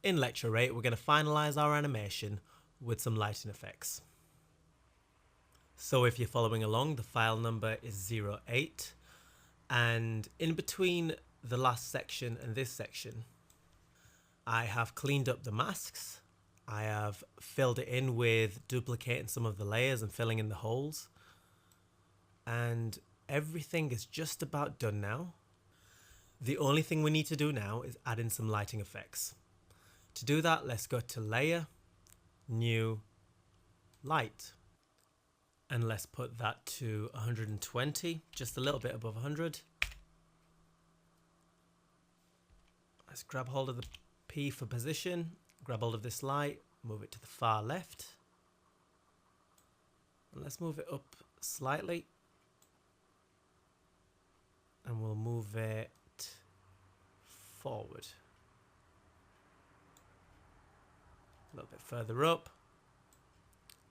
In lecture 8, we're going to finalize our animation with some lighting effects. So if you're following along, the file number is 08, and in between the last section and this section, I have cleaned up the masks. I have filled it in with duplicating some of the layers and filling in the holes. And everything is just about done now. The only thing we need to do now is add in some lighting effects. To do that, let's go to Layer, New, Light. And let's put that to 120, just a little bit above 100. Let's grab hold of the P for position, grab hold of this light, move it to the far left. And let's move it up slightly. And we'll move it forward. A little bit further up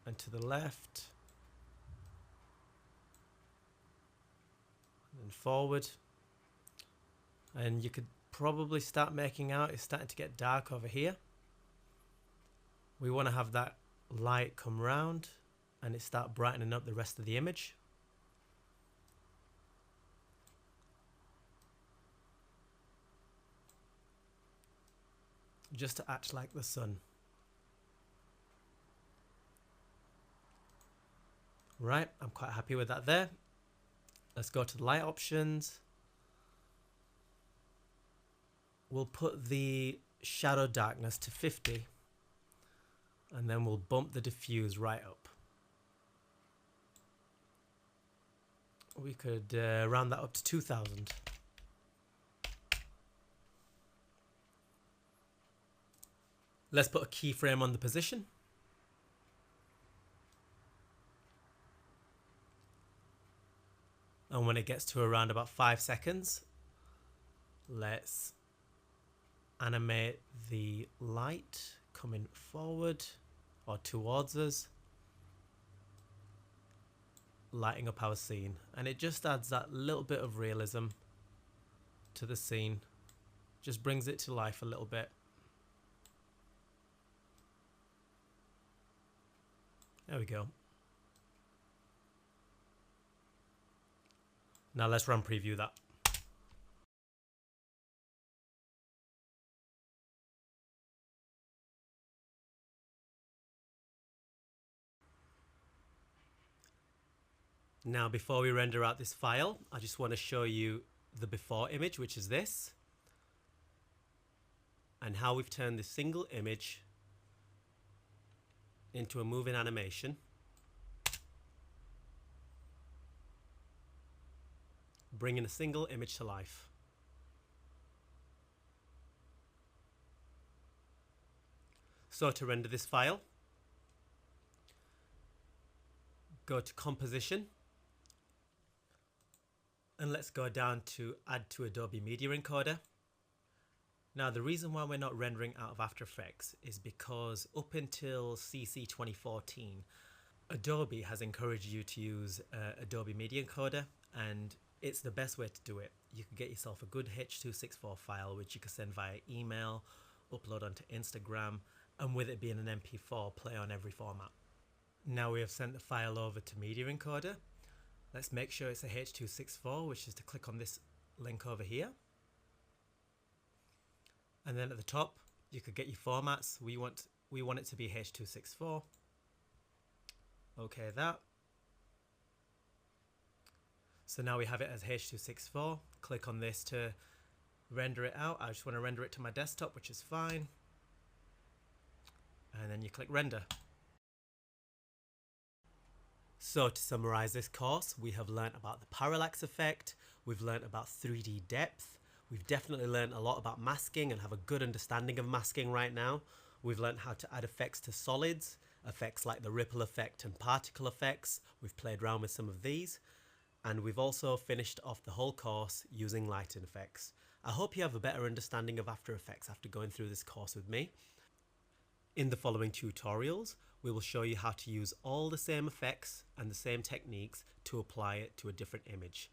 and to the left and then forward. And you could probably start making out it's starting to get dark over here. We want to have that light come round and it start brightening up the rest of the image. Just to act like the sun. Right, I'm quite happy with that there. Let's go to the light options. We'll put the shadow darkness to 50 and then we'll bump the diffuse right up. We could round that up to 2000. Let's put a keyframe on the position. And when it gets to around about 5 seconds, let's animate the light coming forward or towards us, lighting up our scene. And it just adds that little bit of realism to the scene, just brings it to life a little bit. There we go. Now let's run preview that. Now before we render out this file, I just want to show you the before image, which is this, and how we've turned this single image into a moving animation. Bringing a single image to life. So to render this file, go to Composition, and let's go down to Add to Adobe Media Encoder. Now the reason why we're not rendering out of After Effects is because up until CC 2014, Adobe has encouraged you to use Adobe Media Encoder, and it's the best way to do it. You can get yourself a good H.264 file which you can send via email, upload onto Instagram, and with it being an MP4, play on every format. Now we have sent the file over to Media Encoder. Let's make sure it's a H.264, which is to click on this link over here. And then at the top, you could get your formats. We want it to be H.264. Okay, that. So now we have it as H.264. Click on this to render it out. I just want to render it to my desktop, which is fine. And then you click render. So to summarize this course, we have learnt about the parallax effect. We've learnt about 3D depth. We've definitely learned a lot about masking and have a good understanding of masking right now. We've learned how to add effects to solids, effects like the ripple effect and particle effects. We've played around with some of these. And we've also finished off the whole course using lighting effects. I hope you have a better understanding of After Effects after going through this course with me. In the following tutorials, we will show you how to use all the same effects and the same techniques to apply it to a different image.